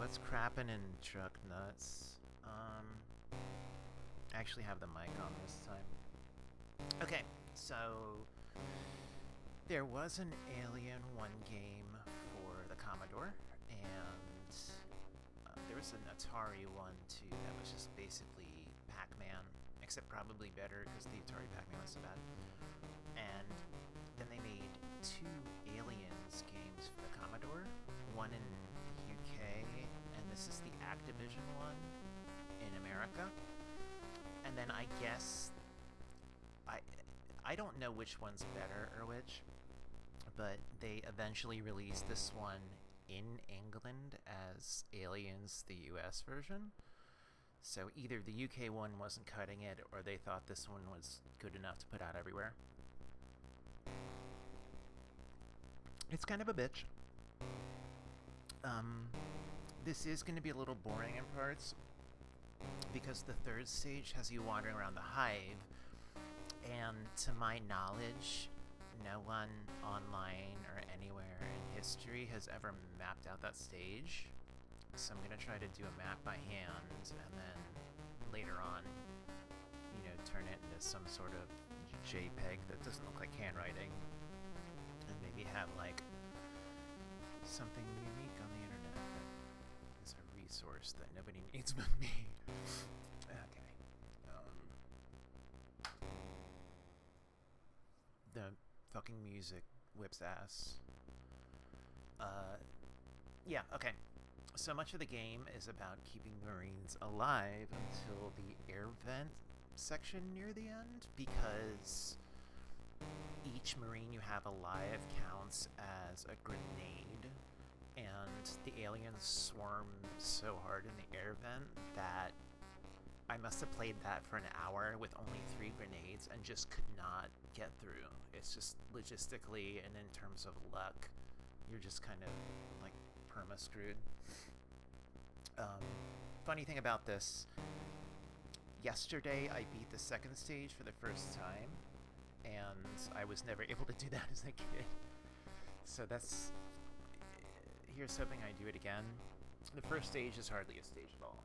What's crappin' in truck nuts? I actually have the mic on this time. Okay, so there was an Alien 1 game for the Commodore, and there was an Atari one too that was just basically Pac-Man, except probably better because the Atari Pac-Man was so bad. And then they made two Aliens games for the Commodore, one in the UK, and this is the Activision one in America. And then I guess I don't know which one's better or which, but they eventually released this one in England as Aliens, the US version. So either the UK one wasn't cutting it, or they thought this one was good enough to put out everywhere. It's kind of a bitch. This is going to be a little boring in parts, because the third stage has you wandering around the hive, and to my knowledge, no one online or anywhere in history has ever mapped out that stage. So I'm going to try to do a map by hand, and then later on, turn it into some sort of JPEG that doesn't look like handwriting, and maybe have like something unique on the internet that is a resource that nobody needs but me. Okay. The fucking music whips ass. Yeah, okay. So much of the game is about keeping Marines alive until the air vent section near the end, because each Marine you have alive counts as a grenade, and the aliens swarm so hard in the air vent that I must have played that for an hour with only 3 grenades and just could not get through. It's just logistically and in terms of luck, you're just kind of like perma-screwed. Funny thing about this, yesterday I beat the second stage for the first time, and I was never able to do that as a kid. So here's hoping I do it again. The first stage is hardly a stage at all.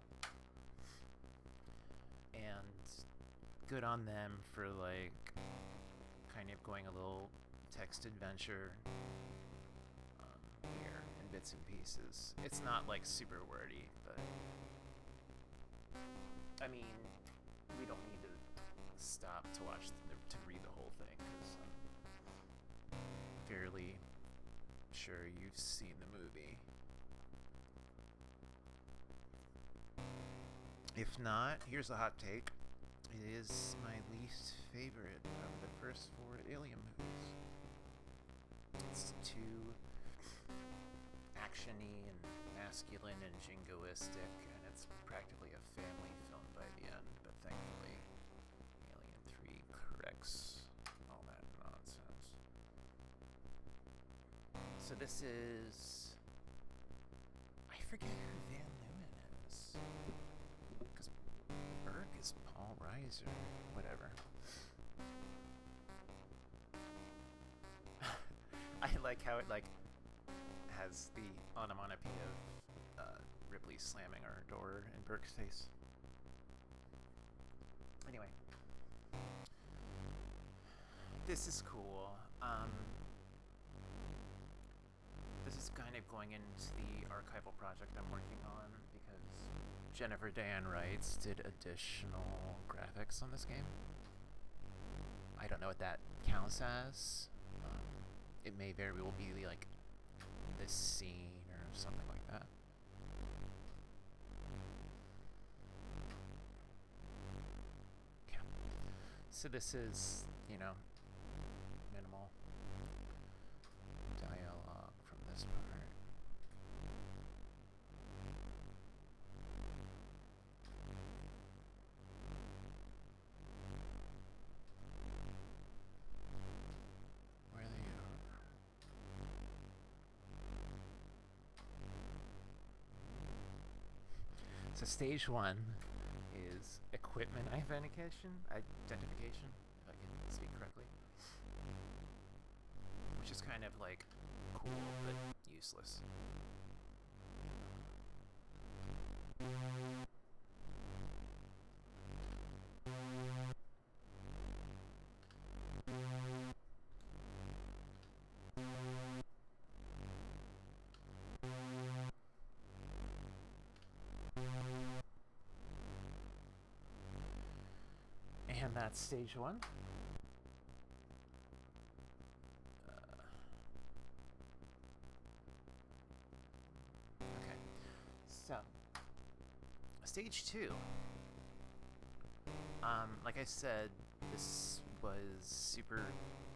And good on them for like kind of going a little text adventure here in bits and pieces. It's not like super wordy, but I mean, we don't need to stop to to read the whole thing, because I'm fairly sure you've seen the movie. If not, here's a hot take. It is my least favorite of the first 4 Alien movies. It's too actiony and masculine and jingoistic, and it's practically a family film by the end, but thankfully Alien 3 corrects all that nonsense. So this is... I forget who Van Leeuwen is. Because Berg is Paul Reiser, whatever. I like how it has the onomatopoeia of Ripley slamming our door in Berg's face. Anyway, this is cool. This is kind of going into the archival project I'm working on, because Jennifer Dan Wrights did additional graphics on this game. I don't know what that counts as. It may very well be like this scene or something like that. Okay. So this is, minimal dialogue from this part. Where are they? So stage 1 is equipment identification, if I can speak correctly. Which is kind of like cool, but useless. And that's stage 1. Okay, so stage 2. Like I said, this was super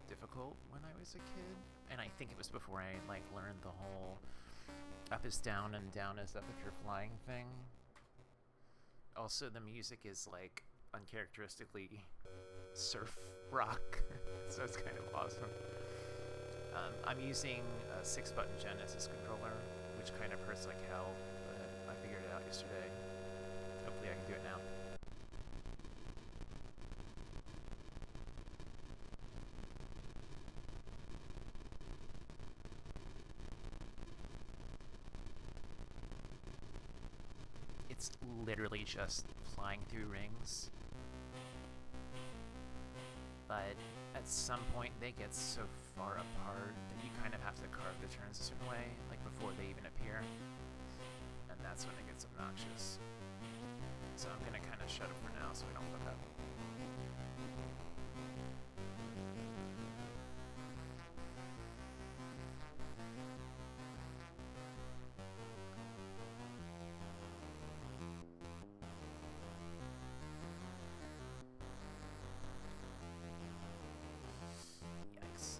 difficult when I was a kid, and I think it was before I like learned the whole up is down and down is up if you're flying thing. Also, the music is like uncharacteristically surf rock, so it's kind of awesome. I'm using a 6-button Genesis controller, which kind of hurts like hell, but I figured it out yesterday. Hopefully I can do it now. It's literally just flying through rings. But at some point they get so far apart that you kind of have to carve the turns a certain way, like before they even appear. And that's when it gets obnoxious. So I'm gonna kind of shut up for now so we don't fuck up. Yikes.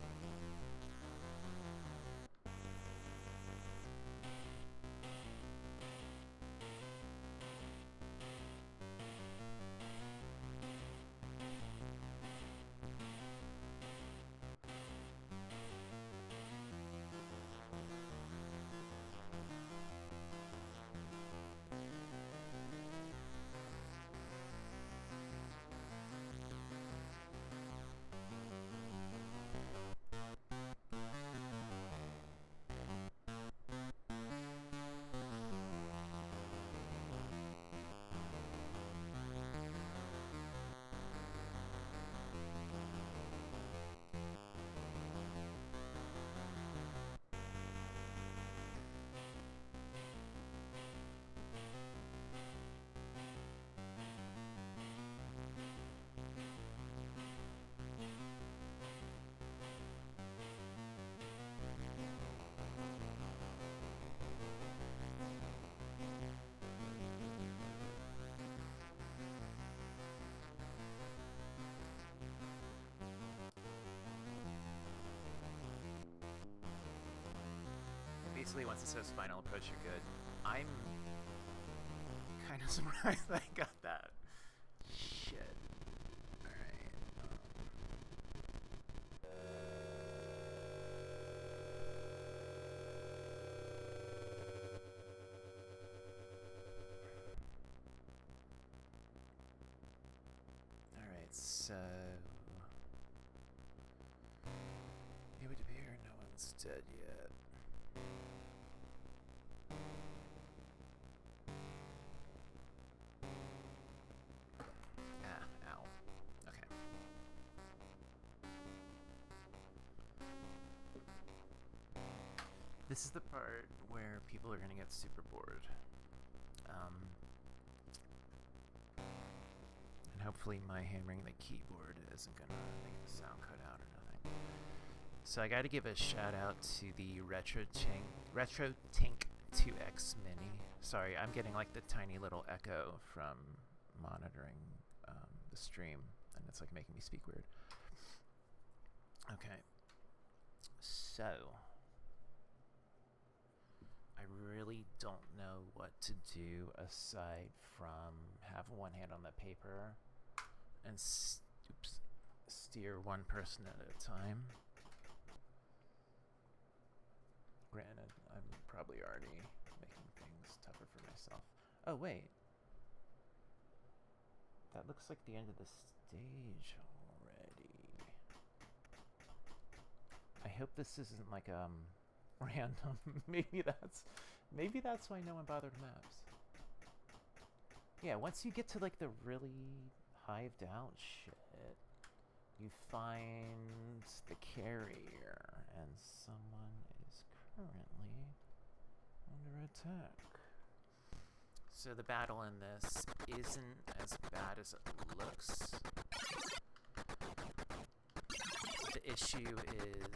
Basically, once it says final approach, you're good. I'm kind of surprised that I got that. Shit. Alright. Alright, so it would appear no one's dead yet. This is the part where people are going to get super bored. And hopefully my hammering the keyboard isn't going to make the sound cut out or nothing. So I got to give a shout out to the RetroTink 2X Mini. Sorry, I'm getting like the tiny little echo from monitoring the stream, and it's like making me speak weird. Okay. So I really don't know what to do aside from have one hand on the paper and steer one person at a time. Granted, I'm probably already making things tougher for myself. Oh, wait. That looks like the end of the stage already. I hope this isn't like random. Maybe that's why no one bothered maps. Yeah, once you get to like the really hived out shit, you find the carrier, and someone is currently under attack. So the battle in this isn't as bad as it looks. The issue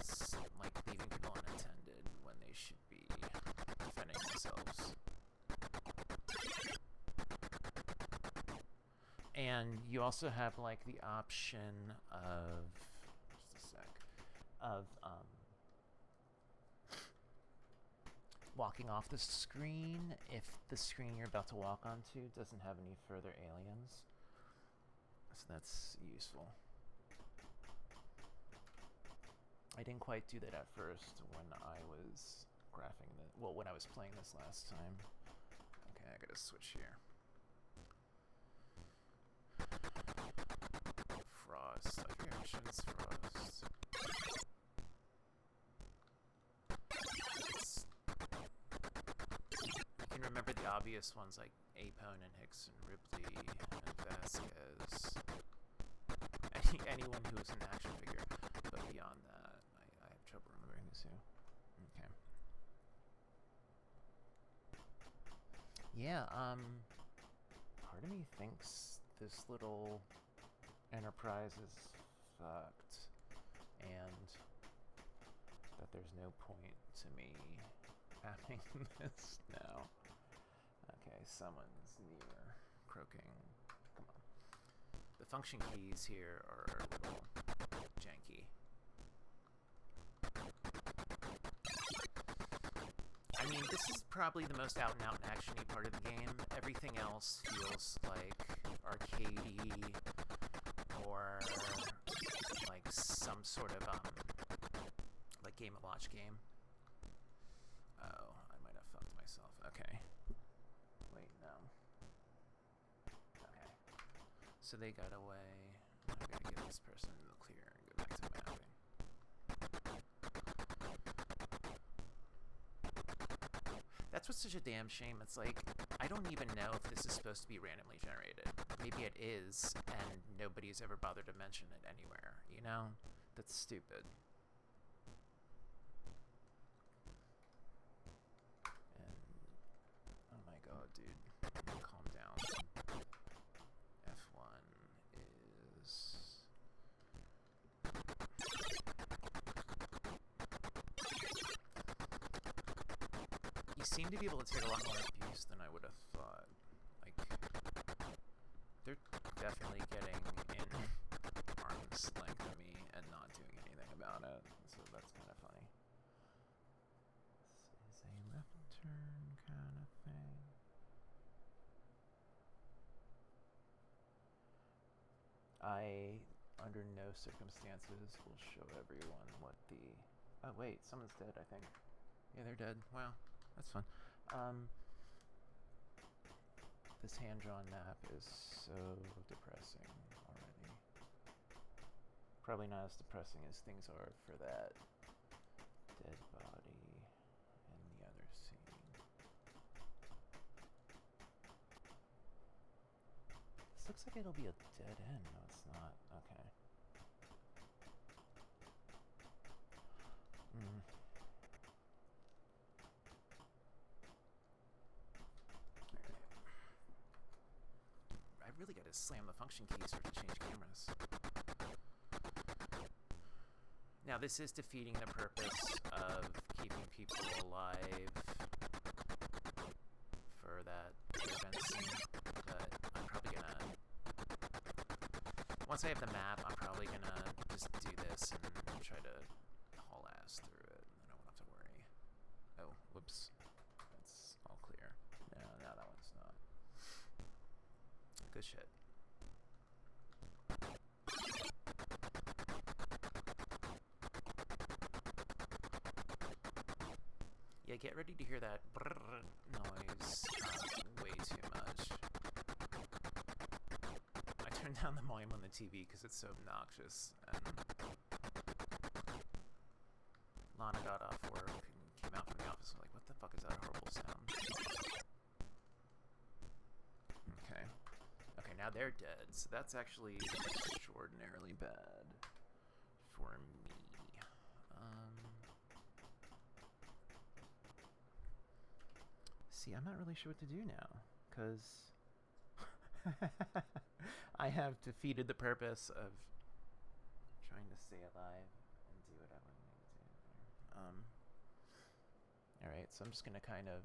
is like leaving people unintended when they should be defending themselves. And you also have like the option of just a sec of walking off the screen if the screen you're about to walk onto doesn't have any further aliens. So that's useful. I didn't quite do that at first when I was graphing the, well, when I was playing this last time. Okay, I gotta switch here. Frost, like reactions, frost. You can remember the obvious ones like Apone and Hicks and Ripley and Vasquez. Anyone who is an action figure. But beyond that, I have trouble remembering this too. Okay. Yeah, part of me thinks this little Enterprise is fucked, and that there's no point to me having this now. Okay, someone's near croaking. Come on. The function keys here are a little janky. I mean, this is probably the most out-and-out action-y part of the game. Everything else feels like arcadey, or like some sort of like Game & Watch game. Oh, I might have fucked myself. Okay. Wait, no. Okay. So they got away. I'm gonna get this person in the clear and go back to mapping. That's what's such a damn shame. It's like, I don't even know if this is supposed to be randomly generated. Maybe it is, and nobody's ever bothered to mention it anywhere, you know? That's stupid. And, oh my god, dude. Calm down. F1 is... You seem to be able to take a lot more abuse than I would have thought. Like, they're definitely getting in arm's length of me and not doing anything about it, so that's kind of funny. This is a left turn kind of thing. I, under no circumstances, will show everyone what the... Oh wait, someone's dead, I think. Yeah, they're dead. Wow. That's fun. This hand-drawn map is so depressing already. Probably not as depressing as things are for that dead body in the other scene. This looks like it'll be a dead end. No, it's not. Okay. I really gotta slam the function keys or to change cameras. Now this is defeating the purpose of keeping people alive for that event scene, but I'm probably gonna... Once I have the map, I'm probably gonna just do this and try to haul ass through it, and then I won't have to worry. Oh, whoops. That's all clear. No, that one's not. Good shit. Yeah, get ready to hear that brrr noise way too much. I turned down the volume on the TV because it's so obnoxious, and Lana got off work and came out from the office and was like, what the fuck is that horrible sound? Okay. now they're dead, so that's actually extraordinarily bad for me. See, I'm not really sure what to do now, because I have defeated the purpose of trying to stay alive and do what I want to do. Alright, so I'm just going to kind of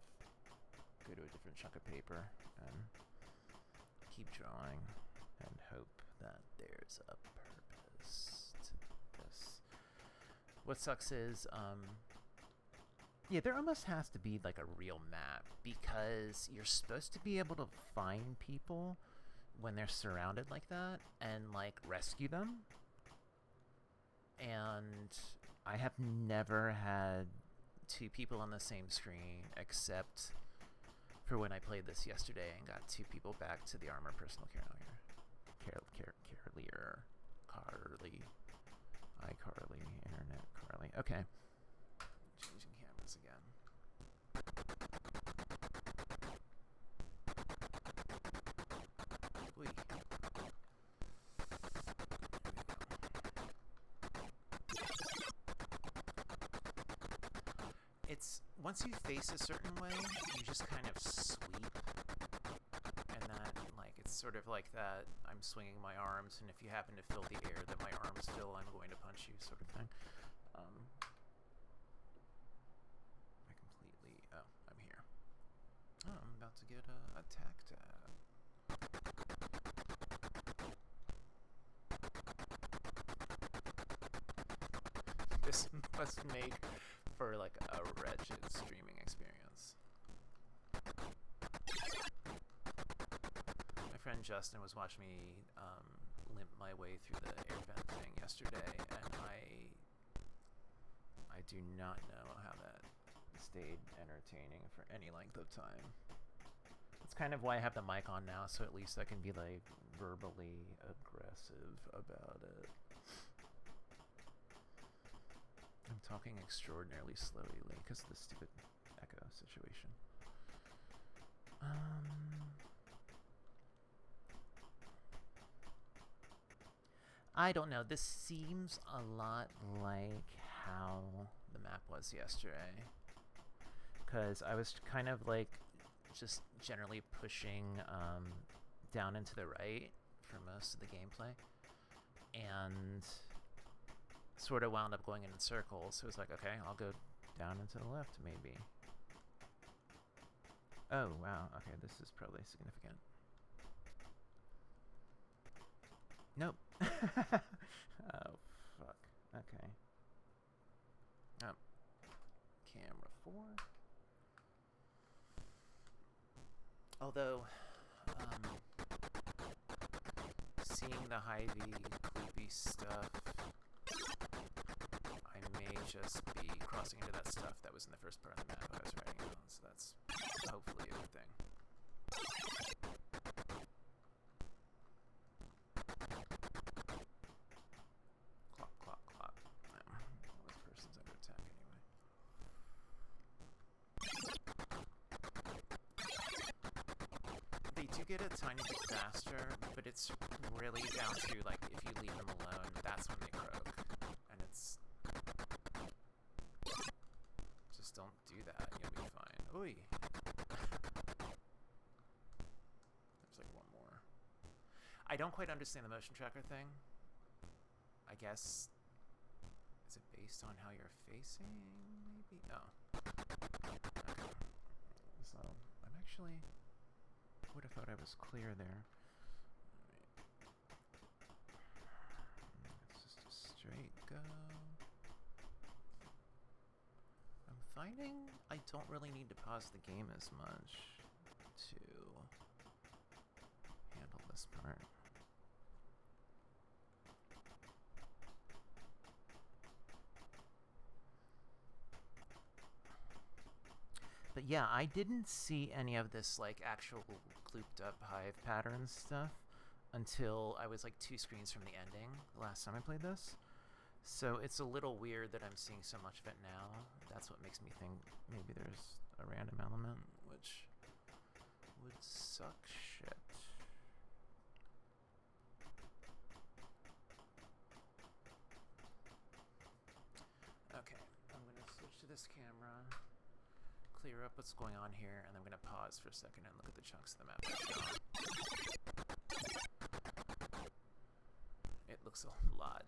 go to a different chunk of paper and keep drawing and hope that there's a purpose to this. What sucks is, yeah, there almost has to be like a real map, because you're supposed to be able to find people when they're surrounded like that and like rescue them. And I have never had two people on the same screen except for when I played this yesterday and got two people back to the armor personal carrier. Carly. iCarly. Internet Carly. Okay. Changing cameras again. Whee. It's, once you face a certain way, you just kind of sweep, and that, like, it's sort of like that, I'm swinging my arms, and if you happen to fill the air that my arms fill, I'm going to punch you, sort of thing. I completely, oh, I'm here. Oh, I'm about to get attacked at. This must make for like a wretched streaming experience. My friend Justin was watching me limp my way through the air vent thing yesterday, and I do not know how that stayed entertaining for any length of time. That's kind of why I have the mic on now, so at least I can be like verbally aggressive about it. I'm talking extraordinarily slowly because of the stupid echo situation. I don't know. This seems a lot like how the map was yesterday, because I was kind of like just generally pushing down and to the right for most of the gameplay, and sort of wound up going in circles. So it was like, okay, I'll go down and to the left, maybe. Oh, wow. Okay, this is probably significant. Nope. Oh, fuck. Okay. Oh. Camera 4. Although, seeing the Hy-Vee creepy stuff, I may just be crossing into that stuff that was in the first part of the map I was writing on, so that's hopefully a good thing. Clock, clock, clock. No, this person's under attack anyway. They do get a tiny bit faster, but it's really down to, like, if you leave them alone, that's when they croak. And it's... just don't do that, you'll be fine. Ooh. There's like one more. I don't quite understand the motion tracker thing. I guess... is it based on how you're facing, maybe? Oh. Okay. So, I'm actually... would have thought I was clear there. It's just a straight go. I'm finding I don't really need to pause the game as much to handle this part. But yeah, I didn't see any of this like actual glooped up hive pattern stuff until I was like 2 screens from the ending the last time I played this. So it's a little weird that I'm seeing so much of it now. That's what makes me think maybe there's a random element, which would suck shit. this camera, clear up what's going on here, and I'm going to pause for a second and look at the chunks of the map. It looks a lot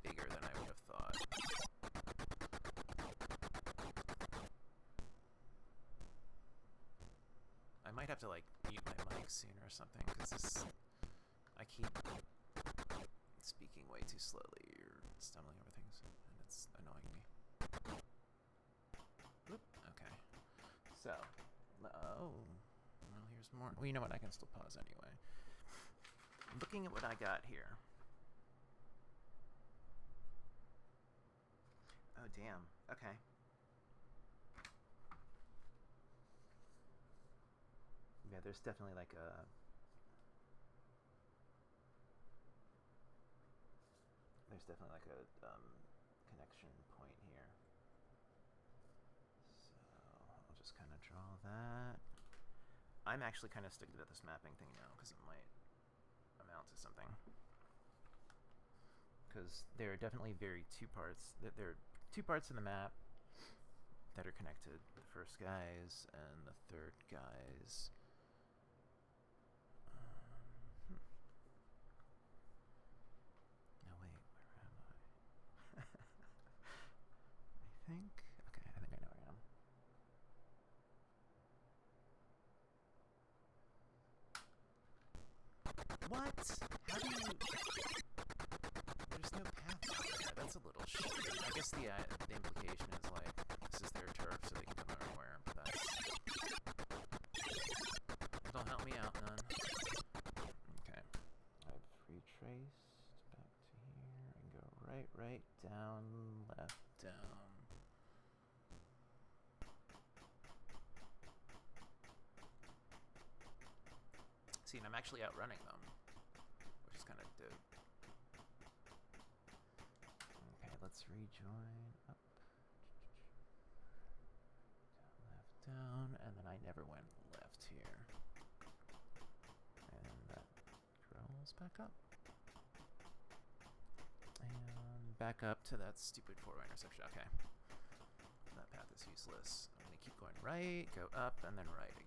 bigger than I would have thought. I might have to like mute my mic soon or something, because I keep speaking way too slowly or stumbling over things, and it's annoying me. Whoop, okay. So, oh, well, here's more. Well, you know what? I can still pause anyway. Looking at what I got here. Oh, damn. Okay. Yeah, there's definitely like a... There's definitely like a connection point here. So I'll just kind of draw that. I'm actually kind of sticking to this mapping thing now because it might amount to something. Because there are definitely there are two parts of the map that are connected. The first guys and the third guys. No, wait, where am I? I think I know where I am. What? How do you... There's no path there. That's a little shitty. I guess the implication is like, this is their turf, so they can come everywhere, but that's... Don't help me out, none. Okay. I've retraced back to here and go right, down, left, down. See, and I'm actually outrunning them, which is kind of dope. Okay, let's rejoin up. Down, left, down, and then I never went left here. And that rolls back up. And back up to that stupid four-way intersection. Okay. That path is useless. I'm going to keep going right, go up, and then right again.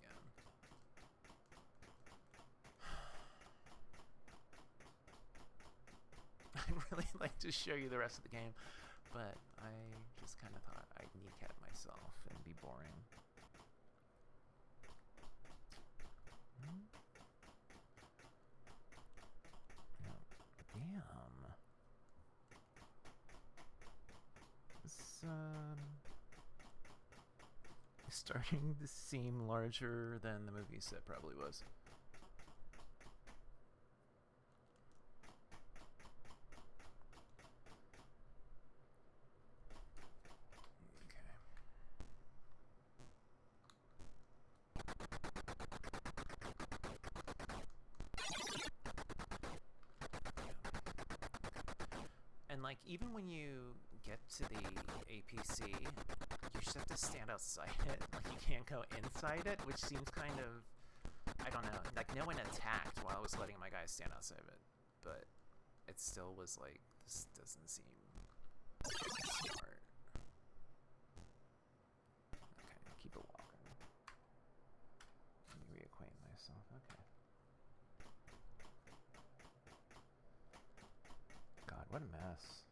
I'd really like to show you the rest of the game, but I just kind of thought I'd kneecap myself and be boring. No. Damn. This, is starting to seem larger than the movie set probably was. Like, even when you get to the APC, you just have to stand outside it. Like, you can't go inside it, which seems kind of, I don't know. Like, no one attacked while I was letting my guys stand outside of it. But it still was like, this doesn't seem smart. Okay, keep it walking. Let me reacquaint myself. Okay. God, what a mess.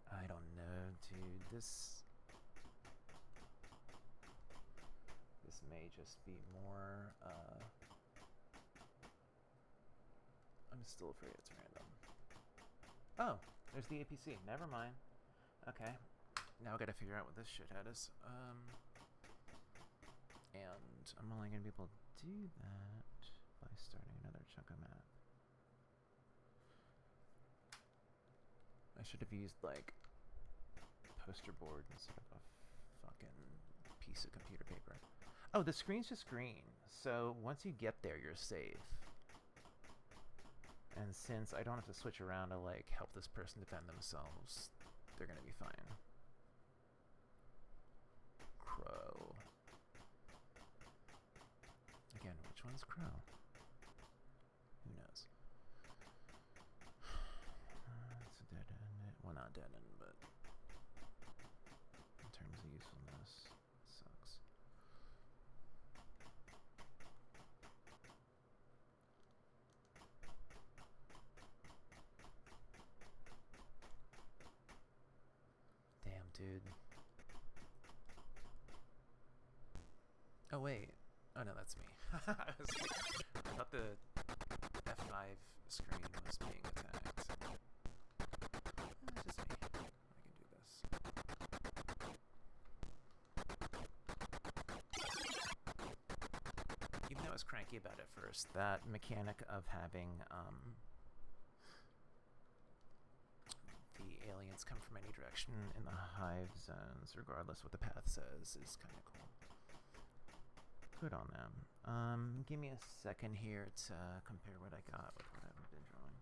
I don't know, dude. This may just be more, I'm still afraid it's random. Oh, there's the APC. Never mind. Okay. Now I gotta figure out what this shithead is. And I'm only going to be able to do that by starting another chunk of map. I should have used, like, poster board instead of a fucking piece of computer paper. Oh, the screen's just green. So once you get there, you're safe. And since I don't have to switch around to, like, help this person defend themselves, they're going to be fine. Crow. Again, which one's Crow? deadened, but in terms of usefulness, it sucks. Damn, dude. Oh, wait. Oh, no, that's me. I thought the F5 screen was being attacked. It's just me. I can do this. Even though I was cranky about it first, that mechanic of having the aliens come from any direction in the hive zones, regardless what the path says, is kind of cool. Good on them. Give me a second here to compare what I got with what I've been drawing.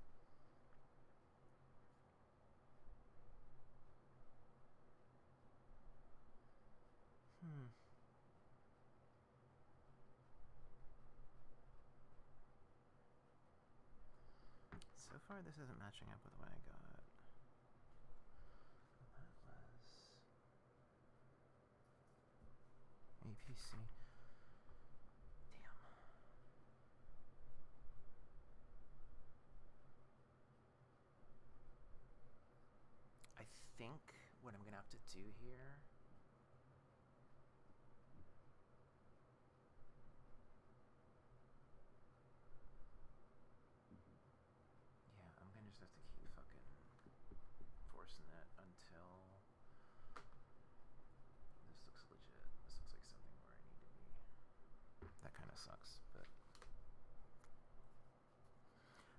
So far, this isn't matching up with what I got. That was APC. Damn. I think what I'm gonna have to do here. Yeah, I'm gonna just have to keep fucking forcing it until this looks legit. This looks like something where I need to be. That kind of sucks, but.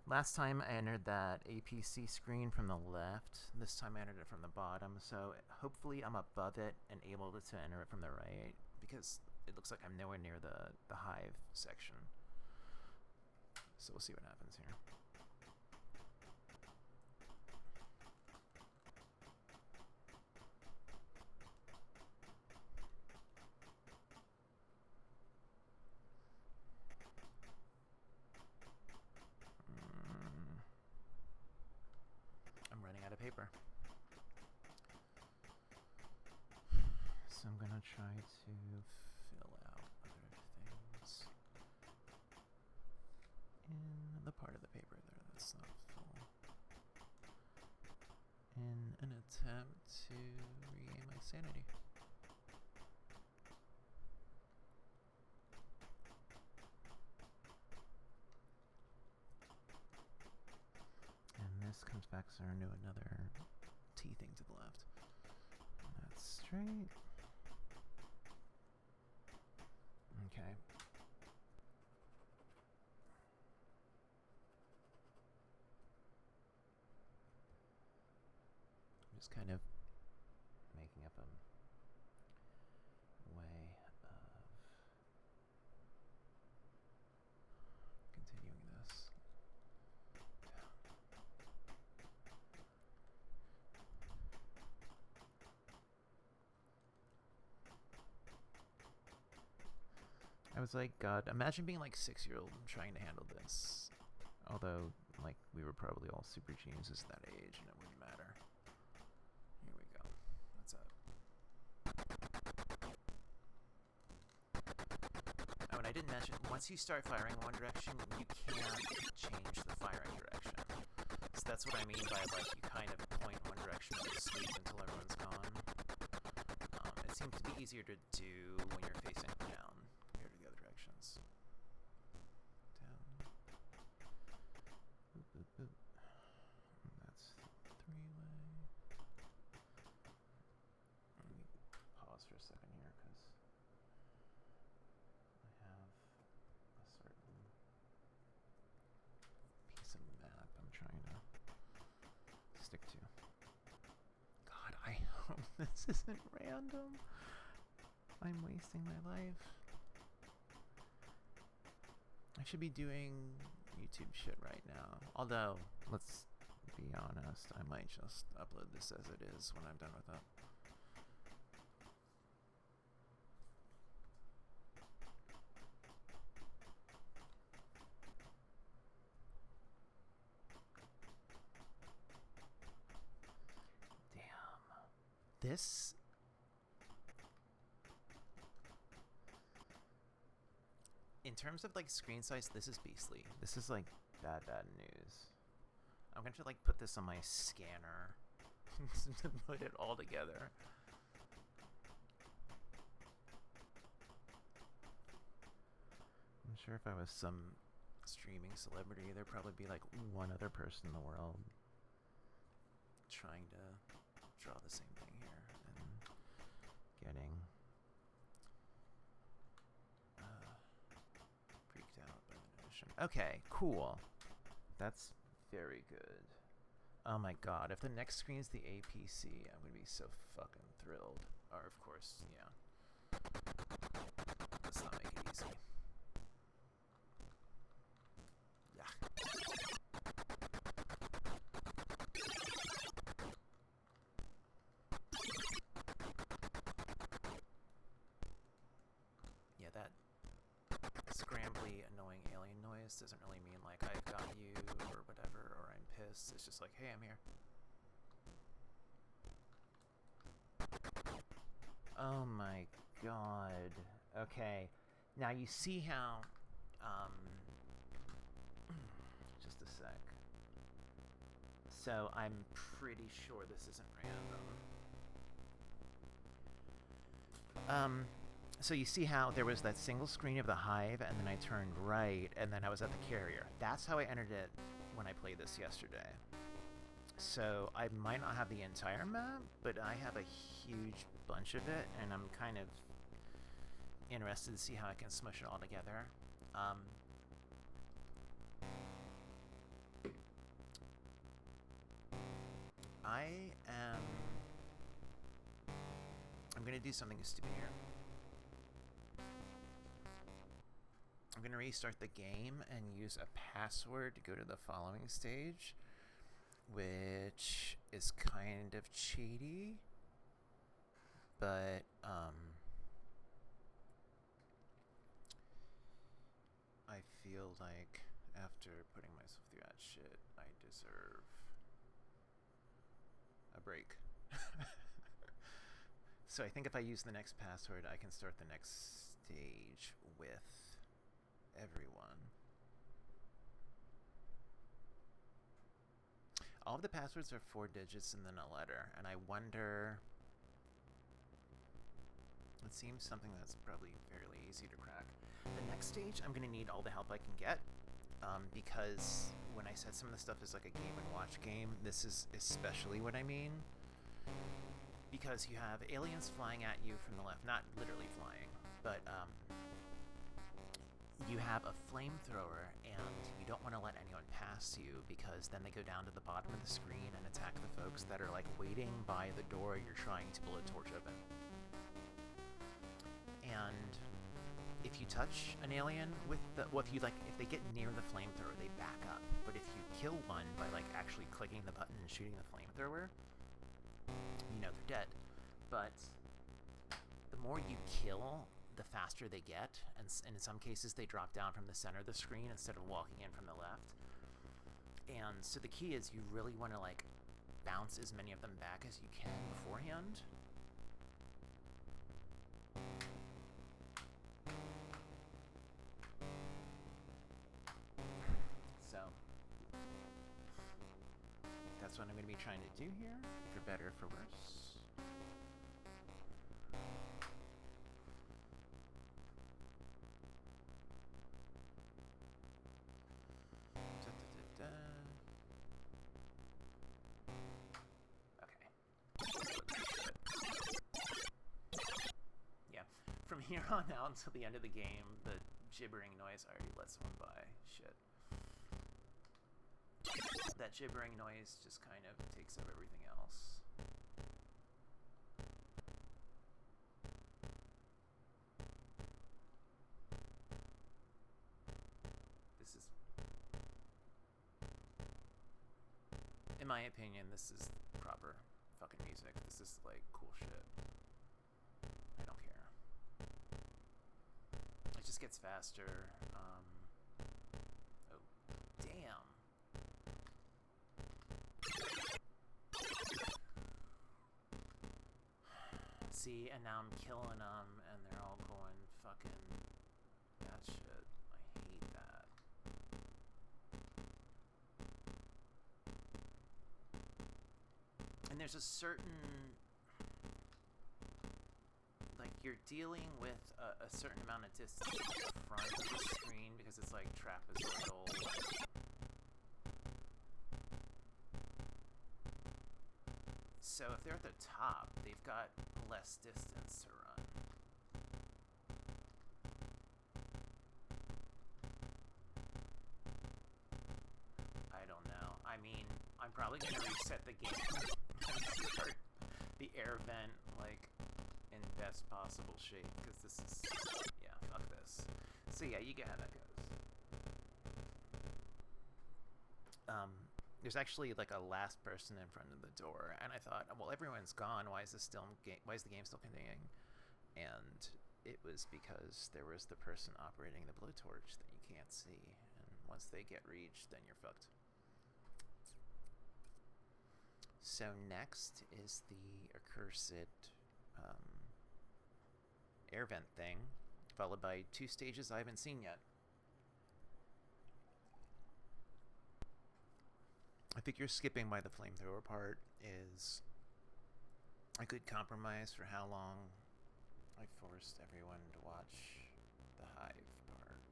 Last time I entered that APC screen from the left. This time I entered it from the bottom, so hopefully I'm above it and able to enter it from the right, because it looks like I'm nowhere near the hive section. So we'll see what happens here. Paper. So I'm gonna try to fill out other things in the part of the paper there that's not full, in an attempt to regain my sanity. This comes back so into another T thing to the left. And that's straight. Okay. I'm just kind of making up a way of continuing this. I was like, God, imagine being like 6-year-old and trying to handle this. Although, like, we were probably all super geniuses at that age and it wouldn't matter. Here we go. What's up? Oh, and I didn't mention, once you start firing one direction, you can't change the firing direction. So that's what I mean by, like, you kind of point one direction and sweep until everyone's gone. It seems to be easier to do when you're facing down. That's three-way. Let me pause for a second here because I have a certain piece of map I'm trying to stick to. God, I hope this isn't random. I'm wasting my life. I should be doing YouTube shit right now. Although, let's be honest, I might just upload this as it is when I'm done with it. This... In terms of, like, screen size, this is beastly. This is, like, bad news. I'm going to, like, put this on my scanner to put it all together. I'm sure if I was some streaming celebrity, there'd probably be, like, one other person in the world trying to draw the same thing here and getting freaked out by the notion. Okay, cool. That's very good. Oh my god, if the next screen is the APC, I'm gonna be so fucking thrilled. Or, of course, yeah. Let's not make it easy. Yeah, that scrambly, annoying alien noise doesn't really mean like I've got you or whatever, or I'm pissed. It's just like, hey, I'm here. Oh my god. Okay. Now you see how, just a sec. So I'm pretty sure this isn't random. So you see how there was that single screen of the hive, and then I turned right, and then I was at the carrier. That's how I entered it when I played this yesterday. So I might not have the entire map, but I have a huge bunch of it, and I'm kind of interested to see how I can smush it all together. I'm gonna do something stupid here. I'm gonna restart the game and use a password to go to the following stage, which is kind of cheaty, but I feel like after putting myself through that shit, I deserve a break. So I think if I use the next password, I can start the next stage with everyone. All of the passwords are 4 digits and then a letter, and I wonder... It seems something that's probably fairly easy to crack. The next stage, I'm going to need all the help I can get, because when I said some of the stuff is like a game and watch game, this is especially what I mean. Because you have aliens flying at you from the left, not literally flying, but you have a flamethrower, and you don't want to let anyone pass you, because then they go down to the bottom of the screen and attack the folks that are like waiting by the door you're trying to blow a torch open. And if you touch an alien with the, well, if they get near the flamethrower, they back up. But if you kill one by like actually clicking the button and shooting the flamethrower, you know they're dead. But the more you kill, the faster they get, and in some cases they drop down from the center of the screen instead of walking in from the left. And so the key is you really want to like bounce as many of them back as you can beforehand. So that's what I'm going to be trying to do here, for better or for worse. From here on out until the end of the game, the gibbering noise, I already let someone by. Shit. That gibbering noise just kind of takes up everything else. This is... In my opinion, this is proper fucking music. This is, like, cool shit. I don't care. It just gets faster. Oh, damn. See, and now I'm killing them, and they're all going fucking that shit. I hate that. And there's a certain, like, you're dealing with a certain amount of distance in front of the screen because it's like trapezoidal. So if they're at the top, they've got less distance to run. I don't know. I mean, I'm probably going to reset the game and start the air vent, like, in best possible shape, because this is, yeah, fuck this. So yeah, you get how that goes. There's actually like a last person in front of the door, and I thought, well, everyone's gone. Why is this still why is the game still continuing? And it was because there was the person operating the blowtorch that you can't see, and once they get reached, then you're fucked. So next is the accursed air vent thing, followed by 2 stages I haven't seen yet. I figure skipping by the flamethrower part is a good compromise for how long I forced everyone to watch the hive part.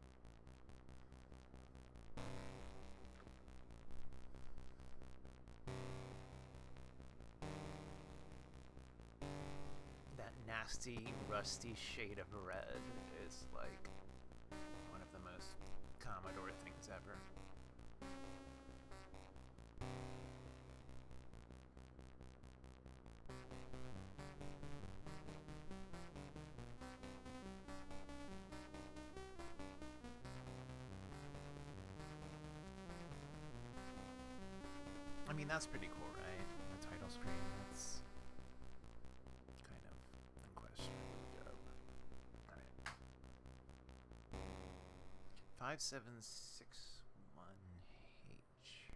That nasty, rusty shade of red is like one of the most Commodore things ever. I mean, that's pretty cool, right? The title screen, that's kind of unquestionably dope. Alright. 5761H.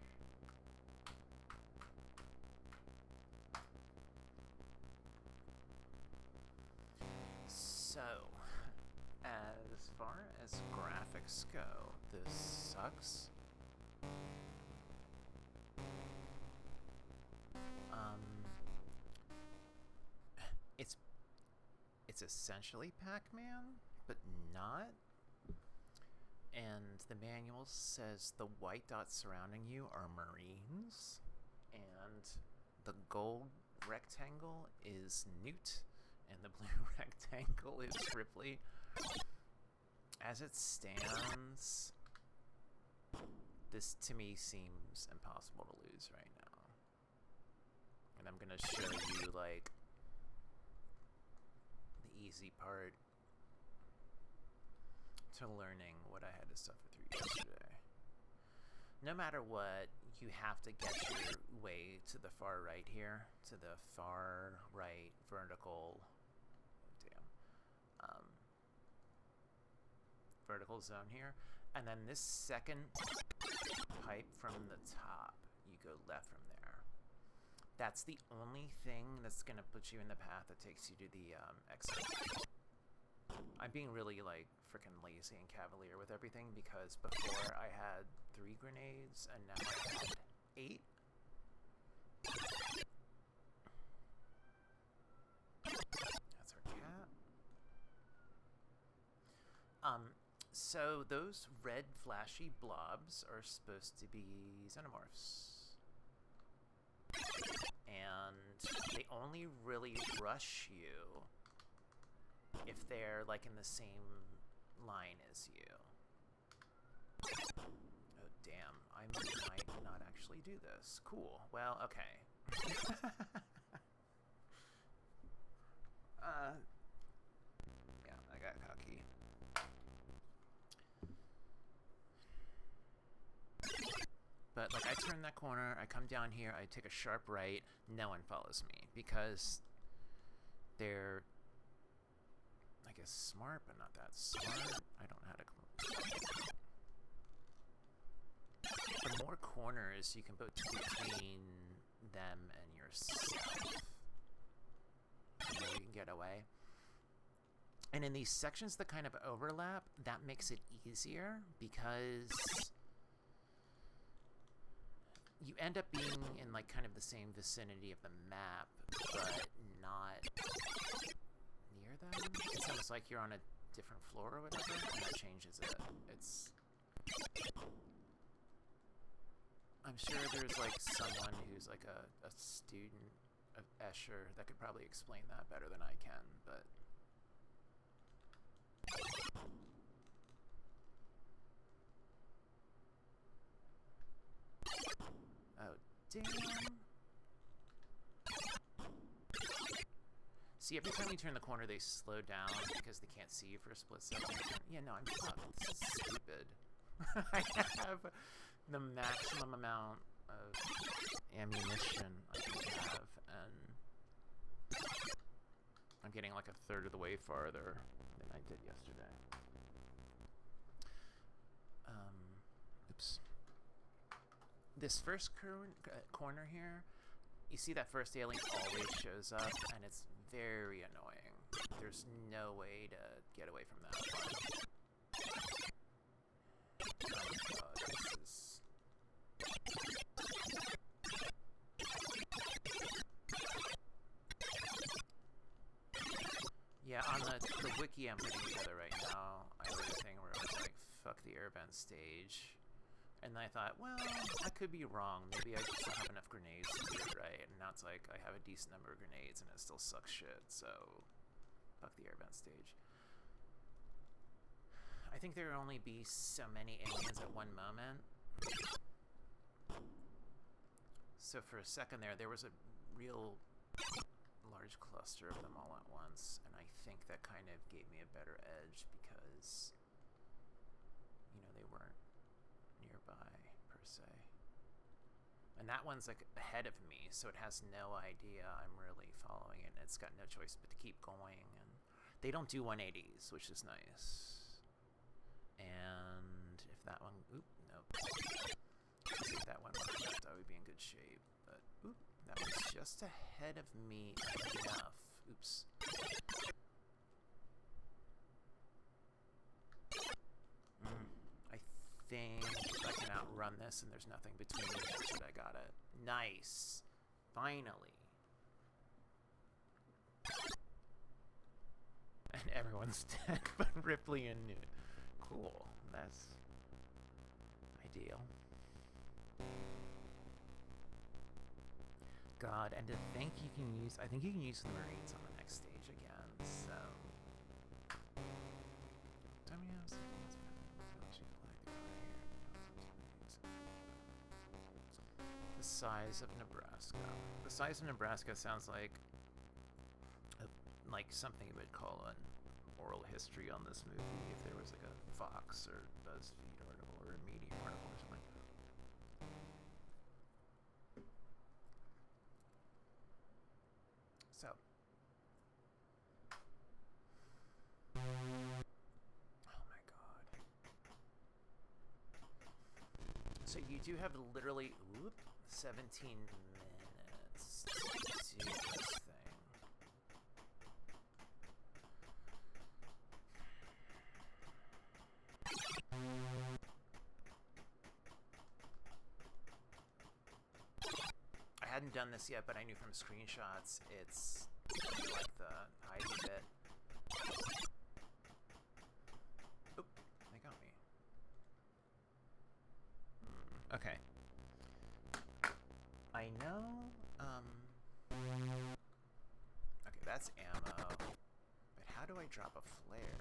So, as far as graphics go, this sucks. It's essentially Pac-Man, but not. And the manual says the white dots surrounding you are Marines, and the gold rectangle is Newt, and the blue rectangle is Ripley. As it stands, this to me seems impossible to lose right now. And I'm gonna show you, like, easy part to learning what I had to suffer through yesterday. No matter what, you have to get your way to the far right here, to the far right vertical, vertical zone here, and then this second pipe from the top, you go left from there. That's the only thing that's going to put you in the path that takes you to the exit. I'm being really, like, freaking lazy and cavalier with everything because before I had 3 grenades and now I had 8. That's our cat. So those red flashy blobs are supposed to be xenomorphs. And they only really rush you if they're, like, in the same line as you. Oh, damn. I might not actually do this. Cool. Well, okay. Yeah, I got cocky. But, like, I turn that corner, I come down here, I take a sharp right, no one follows me. Because they're, I guess, smart, but not that smart. I don't know how to... The more corners you can put between them and yourself, the more you can get away. And in these sections that kind of overlap, that makes it easier because you end up being in like kind of the same vicinity of the map, but not near them. It's almost like you're on a different floor or whatever, and that changes it. It's... I'm sure there's like someone who's like a student of Escher that could probably explain that better than I can, but... Oh, damn. See, every time you turn the corner, they slow down because they can't see you for a split second. Yeah, no, I'm fucked. This is stupid. I have the maximum amount of ammunition I can have, and I'm getting like a third of the way farther than I did yesterday. Oops. This first corner here, you see that first alien always shows up, and it's very annoying. There's no way to get away from that one. Oh my god, this is... Yeah, on the wiki I'm putting together right now, I wrote a thing where it was like, fuck the airbend stage. And I thought, well, I could be wrong. Maybe I just don't have enough grenades to do it right. And now it's like, I have a decent number of grenades and it still sucks shit, so fuck the airbend stage. I think there will only be so many aliens at one moment. So for a second there was a real large cluster of them all at once, and I think that kind of gave me a better edge because, you know, they weren't nearby per se. And that one's like ahead of me, so it has no idea I'm really following it, and it's got no choice but to keep going. And they don't do 180s, which is nice. And if that one, oop, nope. If that one went left, I would be in good shape. But oop, that was just ahead of me enough. Oops. I think I can outrun this, and there's nothing between me and it. I got it. Nice. Finally. And everyone's dead, but Ripley and Newt. Cool. That's ideal. God, and to think you can use... I think you can use the Marines on the next stage again, so... The size of Nebraska. The size of Nebraska sounds like something you would call an oral history on this movie if there was like a Fox or BuzzFeed article or a Medium article or something. So. Oh my god. So you do have literally 17 minutes to do this thing. I hadn't done this yet, but I knew from screenshots it's like the hidey bit. Oop, they got me. Okay. I know, okay, that's ammo, but how do I drop a flare?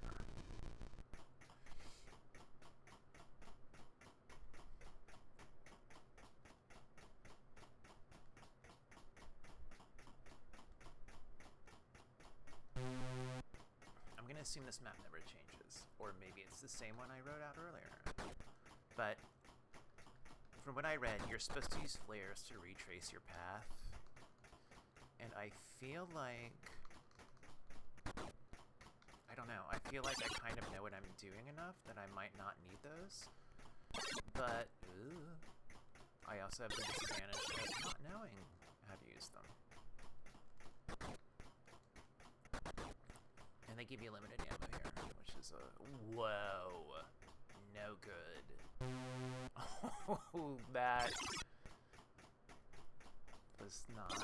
I'm gonna assume this map never changes, or maybe it's the same one I wrote out earlier. But from what I read, you're supposed to use flares to retrace your path, and I feel like, I don't know, I feel like I kind of know what I'm doing enough that I might not need those, but I also have the disadvantage of not knowing how to use them. And they give you limited ammo here, which is a... Whoa. No good. Oh, that was not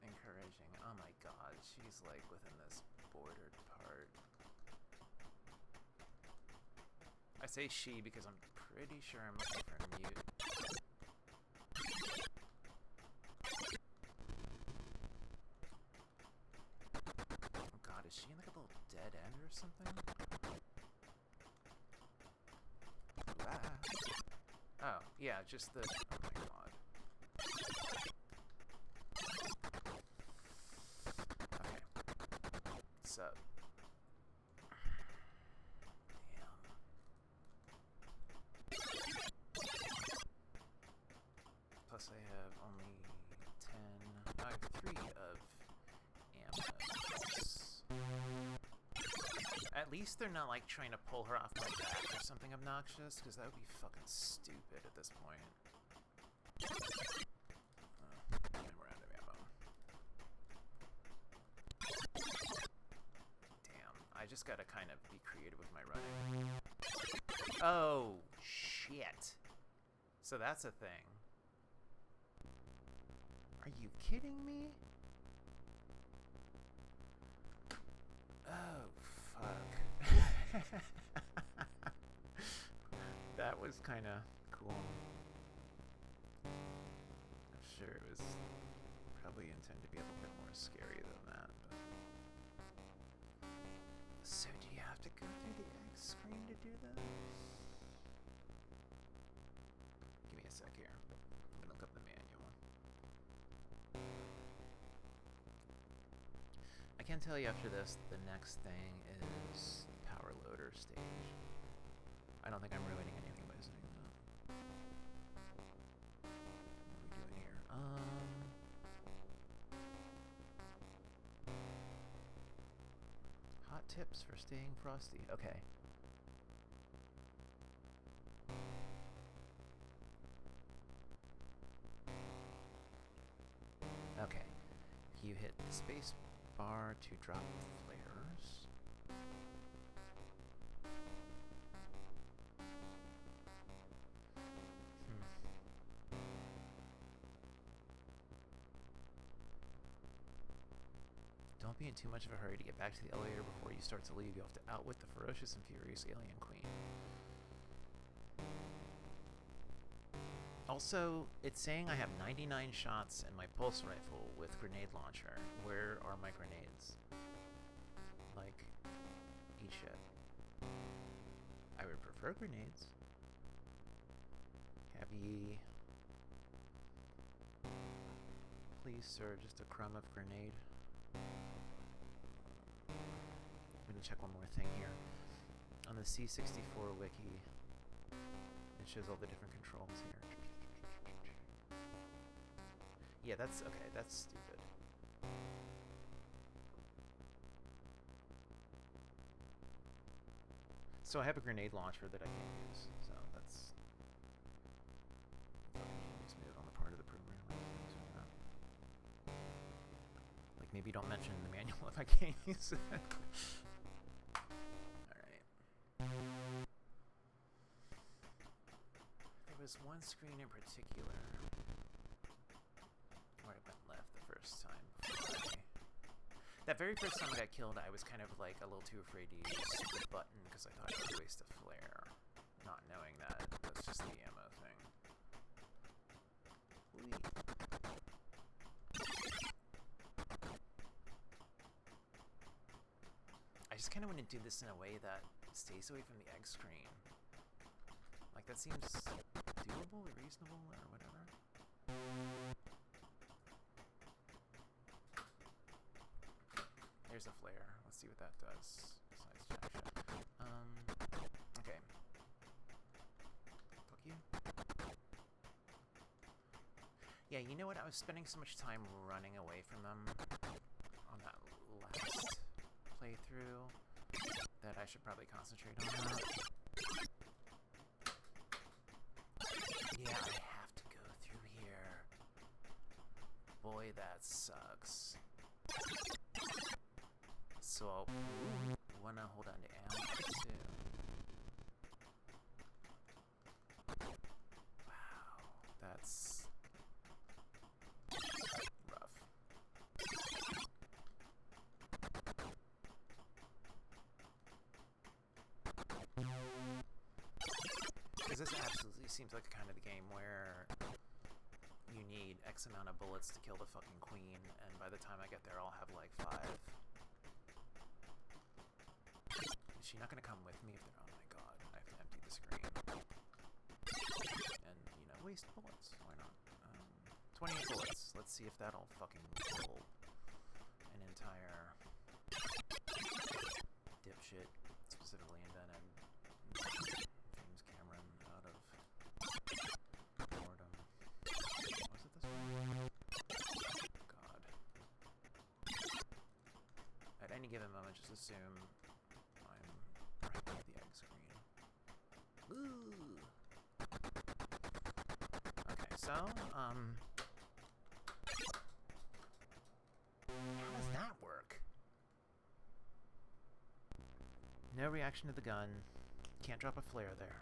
encouraging. Oh my god, she's like within this bordered part. I say she because I'm pretty sure I'm looking for Newt. Oh god, is she in like a little dead end or something? Ah. Oh, yeah, just the... Oh my god. Okay. So... Damn. Plus I have only 10... I have 3 of ammo. At least they're not like trying to pull her off my back or something obnoxious, because that would be fucking stupid at this point. And we're out of ammo. Damn, I just gotta kind of be creative with my running. Oh, shit. So that's a thing. Are you kidding me? Oh, fuck. That was kind of cool. I'm sure it was probably intended to be a little bit more scary than that. But... So do you have to go through the X screen to do this? Give me a sec here. I'm gonna look up the manual. I can tell you after this, the next thing is power loader stage. I don't think I'm ruining anything by saying that. What are we doing here? Hot tips for staying frosty. Okay. Okay. You hit the space bar to drop flares. Don't be in too much of a hurry to get back to the elevator before you start to leave. You have to outwit the ferocious and furious alien queen. Also, it's saying I have 99 shots in my pulse rifle with grenade launcher. Where are my grenades? Like, eat shit. I would prefer grenades. Have ye... Please, sir, just a crumb of grenade. I'm gonna check one more thing here. On the C64 wiki, it shows all the different controls here. Yeah, that's okay. That's stupid. So I have a grenade launcher that I can't use. So that's a genius move on the part of the programmer. Like, maybe don't mention in the manual if I can't use it. Alright. There was one screen in particular where I went left the first time. That very first time I got killed, I was kind of like a little too afraid to use the button because I thought it would waste a flare. Not knowing that that's just the ammo thing. Whee. I just kind of want to do this in a way that stays away from the egg screen. Like, that seems doable or reasonable or whatever. There's a flare. Let's see what that does. Besides jack shit. Okay. Fuck you. Yeah, you know what? I was spending so much time running away from them on that last playthrough that I should probably concentrate on that. Yeah, I have to go through here. Boy, that sucks. So I'll... Ooh. Because this absolutely seems like kind of the game where you need X amount of bullets to kill the fucking queen, and by the time I get there, I'll have like 5. Is she not gonna come with me if they're... Oh my god, I have to empty the screen. And, you know, waste bullets. Why not? 28 bullets. Let's see if that'll fucking kill an entire dipshit, specifically invented James Cameron out of boredom. Was it this one? God. At any given moment, just assume I'm right by the egg screen. Ooh. Okay, so, how does that work? No reaction to the gun. Can't drop a flare there.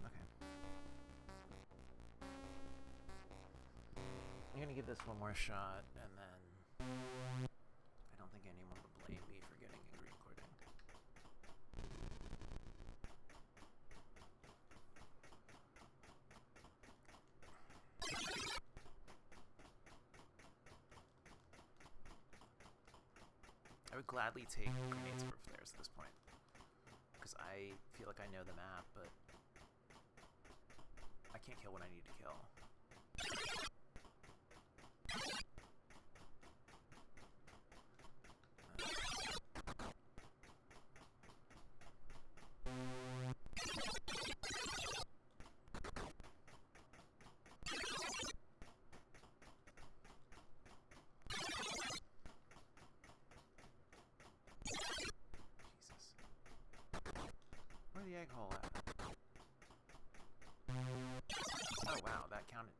Okay. I'm gonna give this one more shot, and then I don't think anyone will blame me for getting angry quitting. I would gladly take grenades over flares at this point, because I feel like I know the map, but I can't kill what I need to kill. Jesus. Where's the egg hole at? Oh wow, that counted.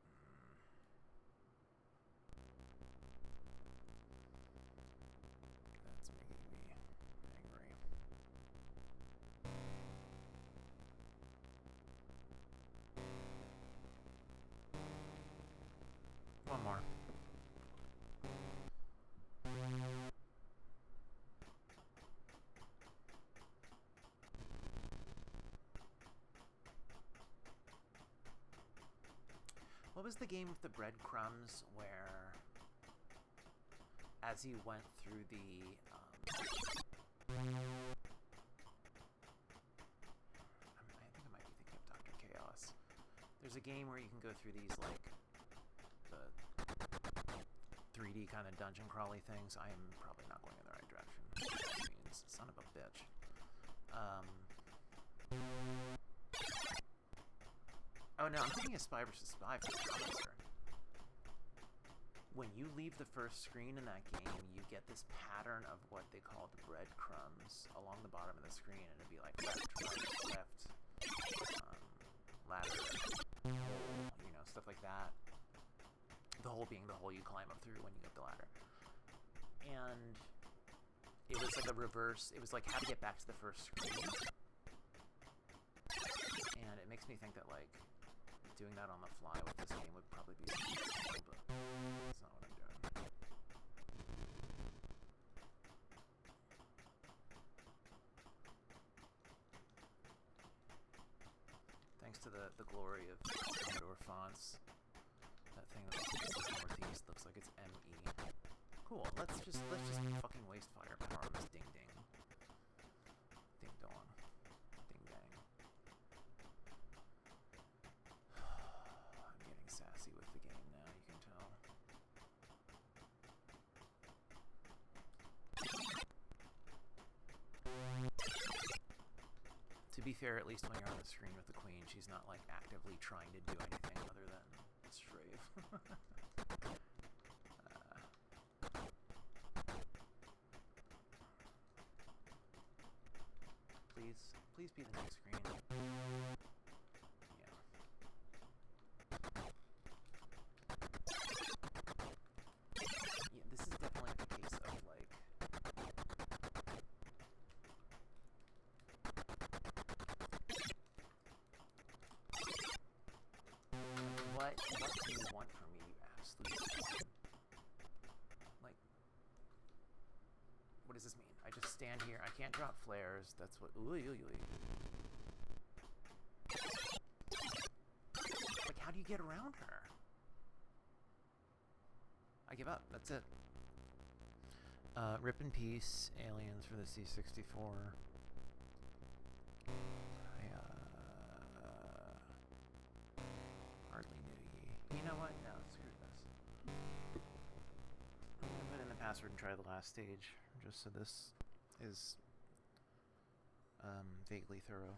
That's making me angry. One more. What was the game with the breadcrumbs where, as you went through the, I think I might be thinking of Dr. Chaos. There's a game where you can go through these, like, the 3D kind of dungeon crawly things. I am probably not going in the right direction. That means son of a bitch. Oh no, I'm thinking of Spy vs. Spy for the Commodore. When you leave the first screen in that game, you get this pattern of what they call the breadcrumbs along the bottom of the screen, and it'd be like left, right, left, ladder, hole, you know, stuff like that. The hole being the hole you climb up through when you get the ladder. And it was like a reverse, it was like how to get back to the first screen. And it makes me think that, like, doing that on the fly with this game would probably be useful, but that's not what I'm doing. Thanks to the glory of Commodore fonts, that thing that looks like Northeast looks like it's ME. Cool, let's just fucking waste firepower on this ding ding. Ding dong. Ding dang. I'm getting sassy with the game now, you can tell. To be fair, at least when you're on the screen with the queen, she's not like actively trying to do anything other than strafe. Please be the next screen. Yeah. Yeah, this is definitely like a case of like behind here. I can't drop flares. That's what... Ooh, ooh, ooh. Like, how do you get around her? I give up. That's it. Rip in peace, Aliens for the C64. Hardly knew ye. You know what? No, screw this. I'm gonna put in the password and try the last stage, just so this is vaguely thorough.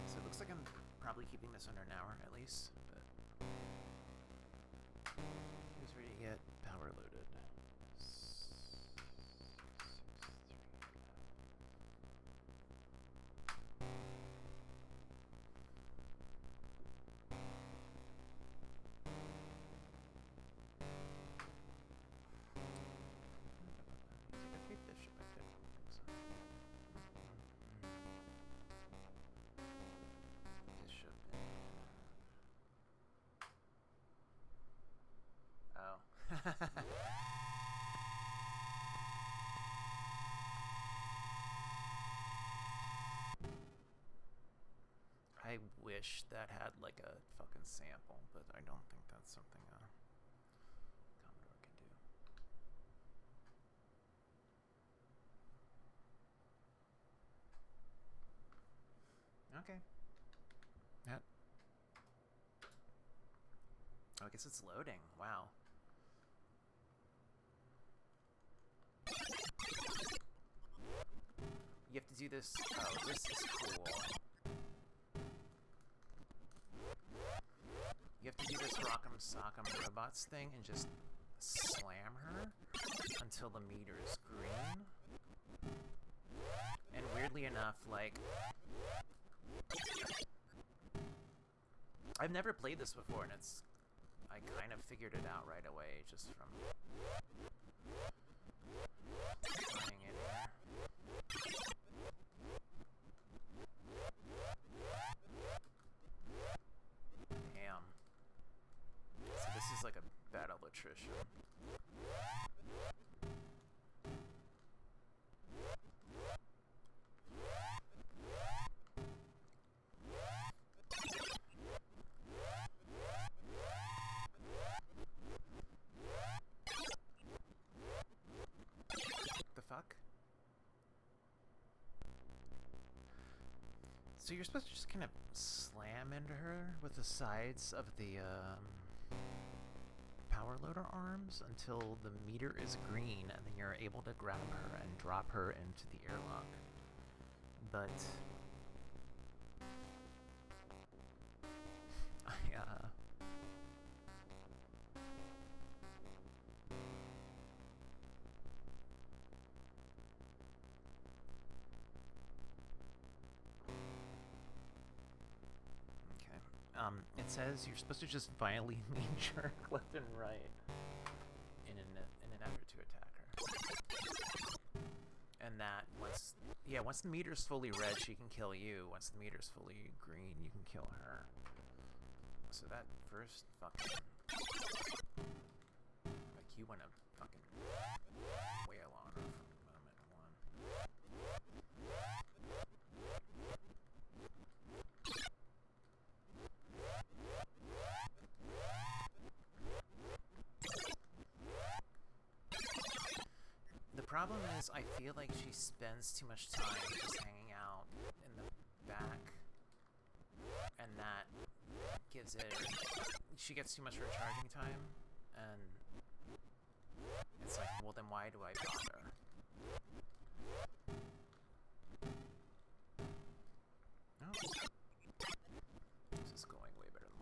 So it looks like I'm probably keeping this under an hour at least, but who's ready to get power loaded? I wish that had like a fucking sample, but I don't think that's something Commodore can do. Okay. Yep. Oh, I guess it's loading. Wow. You have to do this. Oh, this is cool. You have to do this Rock'em Sock'em Robots thing and just slam her until the meter is green. And weirdly enough, like... I've never played this before, and it's... I kind of figured it out right away just from... playing it here. Damn. So this is like a battle attrition. The fuck? So you're supposed to just kind of slam into her with the sides of the power loader arms until the meter is green, and then you're able to grab her and drop her into the airlock. But it says you're supposed to just violently jerk left and right in an effort to attack her. And that once the meter's fully red, she can kill you. Once the meter's fully green, you can kill her. So that first fucking... Like, you want to fucking wail on her from moment one. The problem is, I feel like she spends too much time just hanging out in the back, and that gives it... She gets too much recharging time, and it's like, well, then why do I bother? Oh. This is going way better than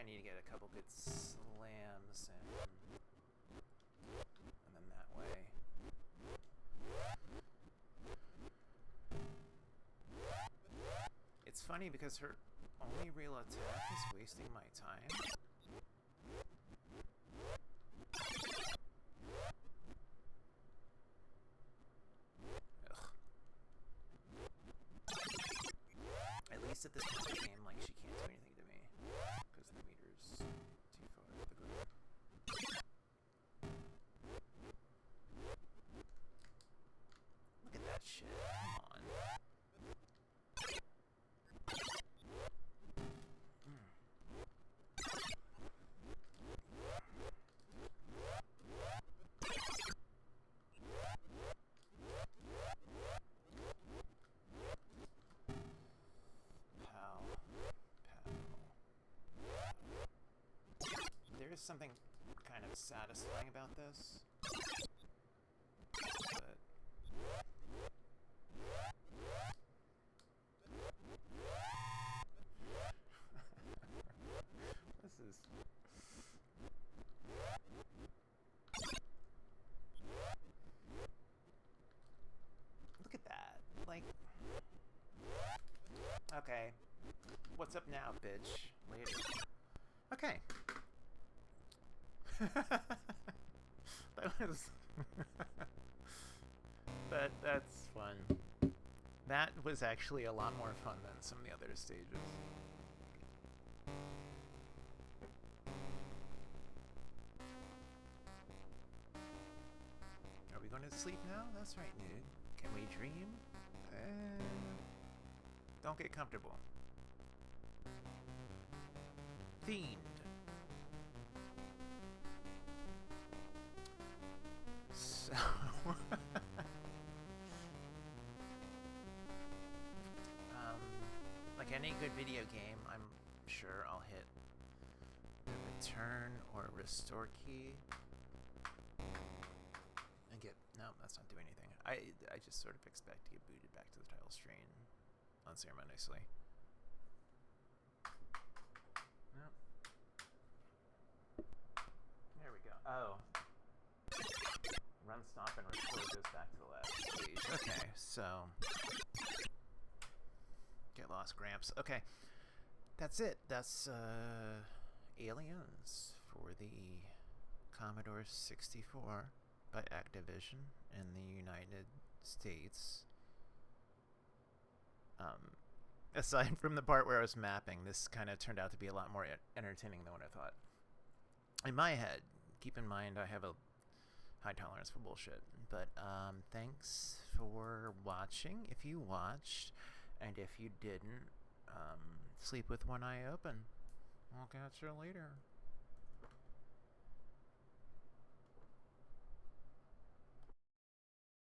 need to get a couple good slams in. And then that way. It's funny because her only real attack is wasting my time. Ugh. At least at this point in the game, like, she can't do anything to me. Because the meter's too far off the ground. Look at that shit. Come on. There is something kind of satisfying about this. But this is... Look at that. Like... Okay. What's up now, bitch? Later. Okay. That was... That's fun. That was actually a lot more fun than some of the other stages. Are we going to sleep now? That's right, Newt. Can we dream? Don't get comfortable. Fiend. So... like any good video game, I'm sure I'll hit the return or restore key. And get... No, that's not doing anything. I just sort of expect to get booted back to the title screen unceremoniously. Yep. There we go. Oh. Run, stop, and restore goes back to the last stage. Okay, so... Get lost, Gramps. Okay. That's it. That's, Aliens for the Commodore 64 by Activision in the United States. Aside from the part where I was mapping, this kind of turned out to be a lot more entertaining than what I thought. In my head, keep in mind I have a high tolerance for bullshit, but thanks for watching if you watched, and if you didn't, sleep with one eye open. I'll catch you later.